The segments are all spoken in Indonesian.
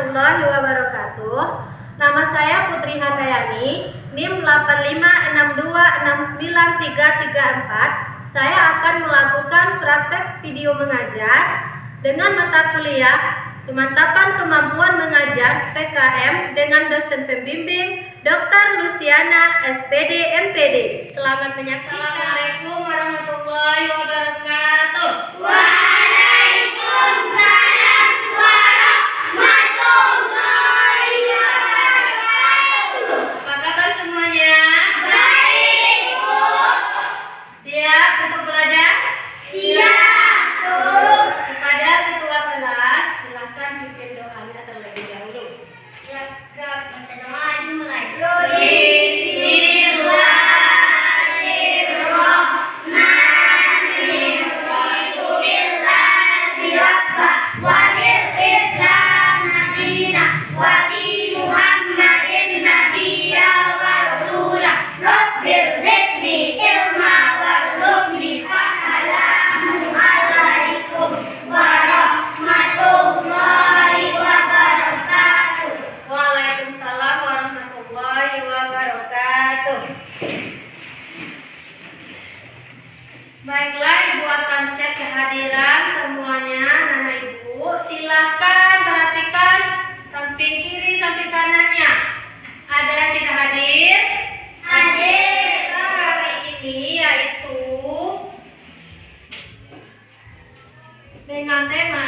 warahmatullahi wabarakatuh. Nama saya Putri Handayani, NIM 856269334. Saya akan melakukan praktek video mengajar dengan mata kuliah Pemantapan Kemampuan Mengajar PKM dengan dosen pembimbing Dr. Luciana SPD MPD. Selamat menyaksikan. Assalamualaikum warahmatullahi wabarakatuh. Waalaikumsalam warahmatullahi wabarakatuh. Apa kabar semuanya? Baik, Bu. Siap untuk belajar? Siap, Bu. Kepada ketua kelas, silakan pimpin doanya terlebih dahulu. Siap, baca doa dimulai. Waalaikumsalam warahmatullahi wabarakatuh. Baiklah, Ibu akan cek kehadiran semuanya. Nama Ibu, silakan perhatikan samping kiri, samping kanannya. Ada yang tidak hadir? Hadir. Nah, hari ini yaitu dengan tema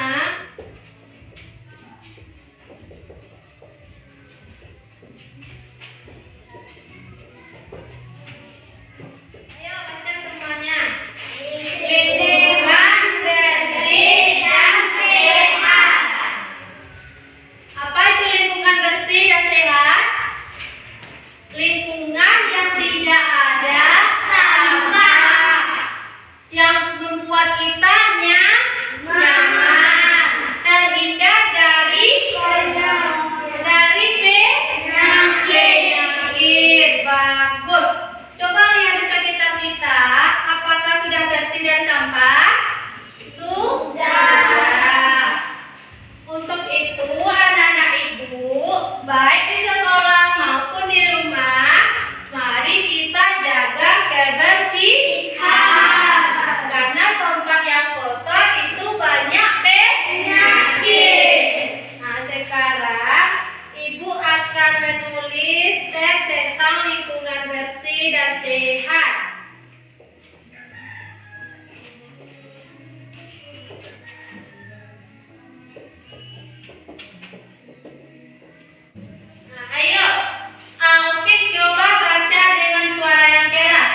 ayo baca semuanya. Lingkungan bersih dan sehat. Apa itu lingkungan bersih dan sehat? Lingkungan yang tidak ada sampah, yang membuat kita nyaman, terhindar dari penyakit. Bagus. Coba lihat di sekitar kita, apakah sudah bersih dari sampah? Sudah. Untuk itu, anak-anak Ibu, baik di sekolah maupun di rumah, mari kita jaga kebersihan. Karena tempat yang kotor itu banyak penyakit. Nah, sekarang Ibu akan menulis teks tentang lingkungan bersih dan sehat. Nah, ayo, Alfik coba baca dengan suara yang keras.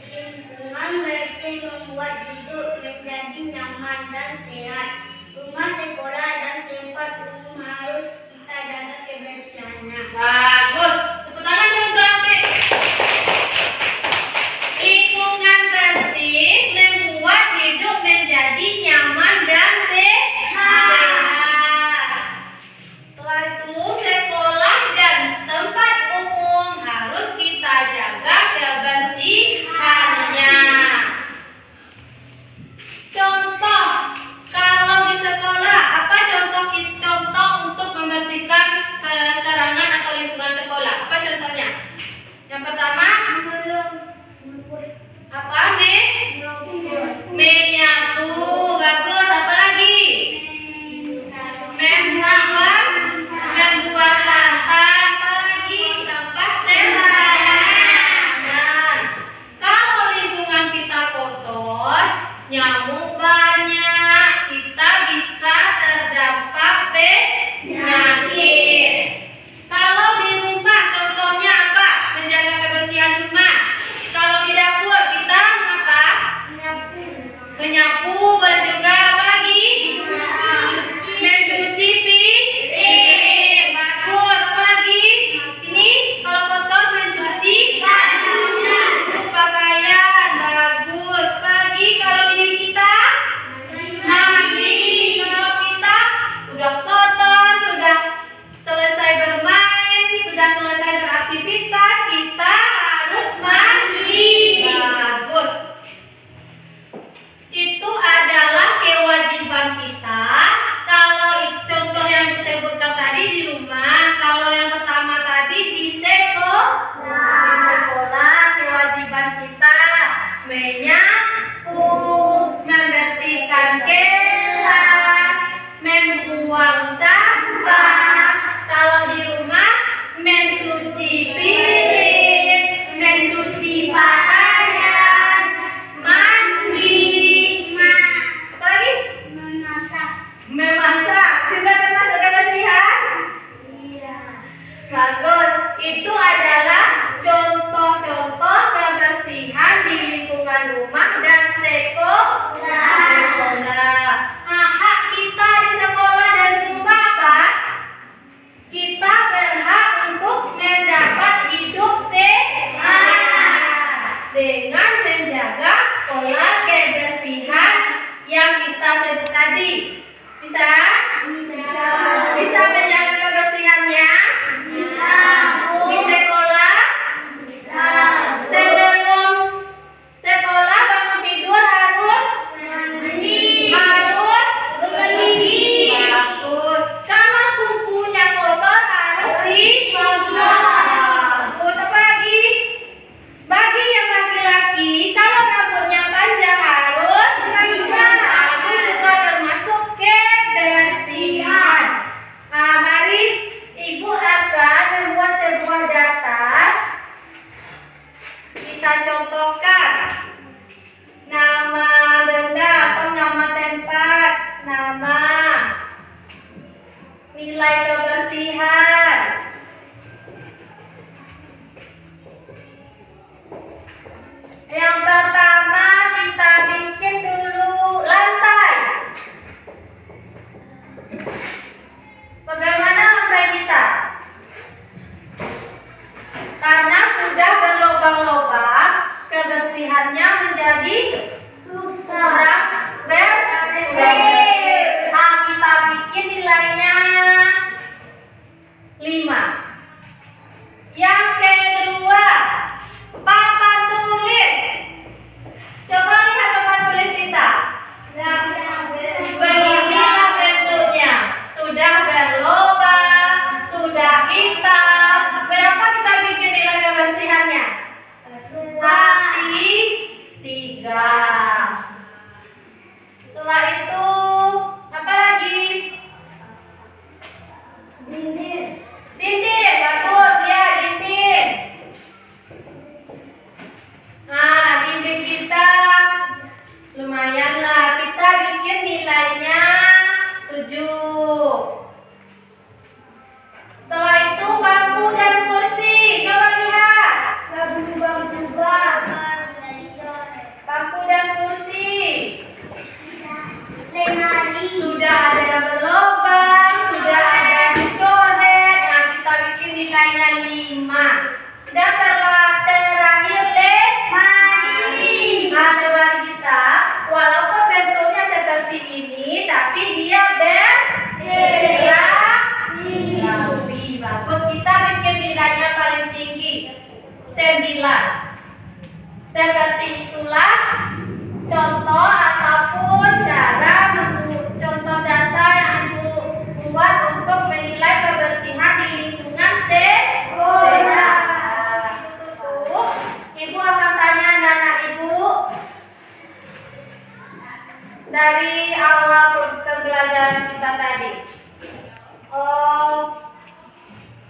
Lingkungan bersih membuat hidup menjadi nyaman dan sehat. Rumah, sekolah, dan tempat umum harus kita jaga kebersihannya. Bagus. Tepuk tangan dulu untuk Alfik. Lingkungan bersih membuat hidup menjadi nyaman dan sehat. Setelah itu, sekolah dan tempat umum harus kita jaga kebersihannya. Contoh, kalau di sekolah, apa contoh untuk membersihkan pekarangan atau lingkungan Memasak juga termasuk kebersihan? Iya. Bagus. Itu adalah contoh-contoh kebersihan di lingkungan rumah dan sekolah. Hak kita di sekolah dan di rumah apa? Kita berhak untuk mendapat hidup sehat dengan menjaga pola kebersihan yang kita sebut tadi. Bisa? Bisa menjaga kebersihannya? Bisa. Di sekolah? Bisa. Sebelum sekolah bangun tidur harus? Mandi. Harus? Bergigi. Bagus. Kalau kukunya kotor harus dibongkar. Bagus. Apa lagi? Bagi yang laki-laki, kalau rambutnya panjang harus dipanjang. Itu juga termasuk kebersihan. Nah, mari Ibu akan membuat sebuah daftar. Kita contohkan nama benda atau nama tempat, nama, nilai kebersihan. Yang pertama kita bikin dulu lantai. Bagaimana lantai kita? Karena sudah berlubang-lubang, kebersihannya menjadi kurang bersih. Nah, kita bikin nilainya 5. Yang kedua, papan tulis. Coba lihat papan tulis kita. Beginilah bentuknya. Sudah berlubang, sudah hitam. Berapa kita bikin nilai kebersihannya? Tapi 3. Setelah itu apa lagi? Dinding. Dinding, bagus ya, dinding. Nah, dinding kita lumayan lah. Kita bikin nilainya 7. Setelah itu bangku dan kursi. Coba lihat. Bangku dan kursi. Sudah ada yang berlubang, sudah ada yang dicoret. Nah, kita bikin nilainya 5. Dan terakhir lemari. Nah, lemari kita walaupun bentuknya seperti ini, tapi dia rapi. Bagus. Kita bikin nilainya paling tinggi 9. Seperti itulah contoh ataupun cara contoh data yang Ibu buat untuk menilai kebersihan di lingkungan sekolah. Ibu akan tanya anak Ibu dari awal pembelajaran kita tadi.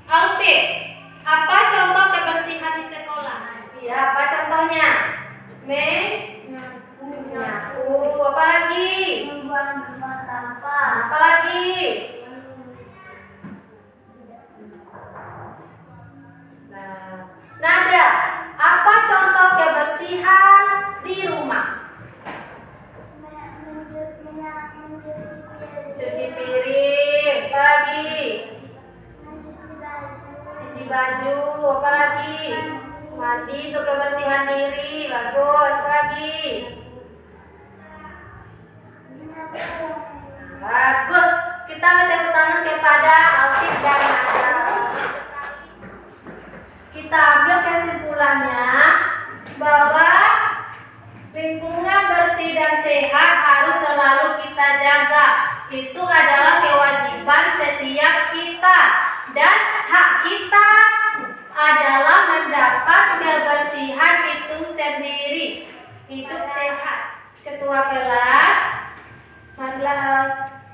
Alfie, apa contoh kebersihan di sekolah? Iya, apa contohnya? Menyapu. Apa lagi? Membuang sampah. Apa lagi? Nada, apa contoh kebersihan di rumah? Cuci piring. Apa lagi? Cuci baju. Apa lagi? Mandi untuk kebersihan diri. Bagus. Apa lagi? Bagus. Kita minta tepuk tangan kepada Alfie dan Nada. Kita ambil kesimpulannya bahwa lingkungan bersih dan sehat harus selalu kita jaga. Itu adalah kewajiban setiap kita dan hak kita adalah mendapat kebersihan itu sendiri. Hidup sehat. Ketua kelas, marilah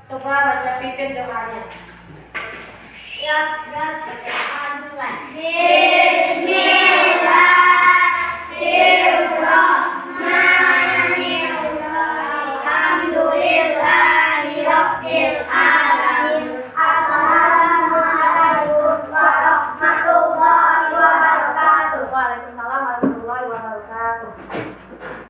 coba baca pimpin doanya. Ya, berat,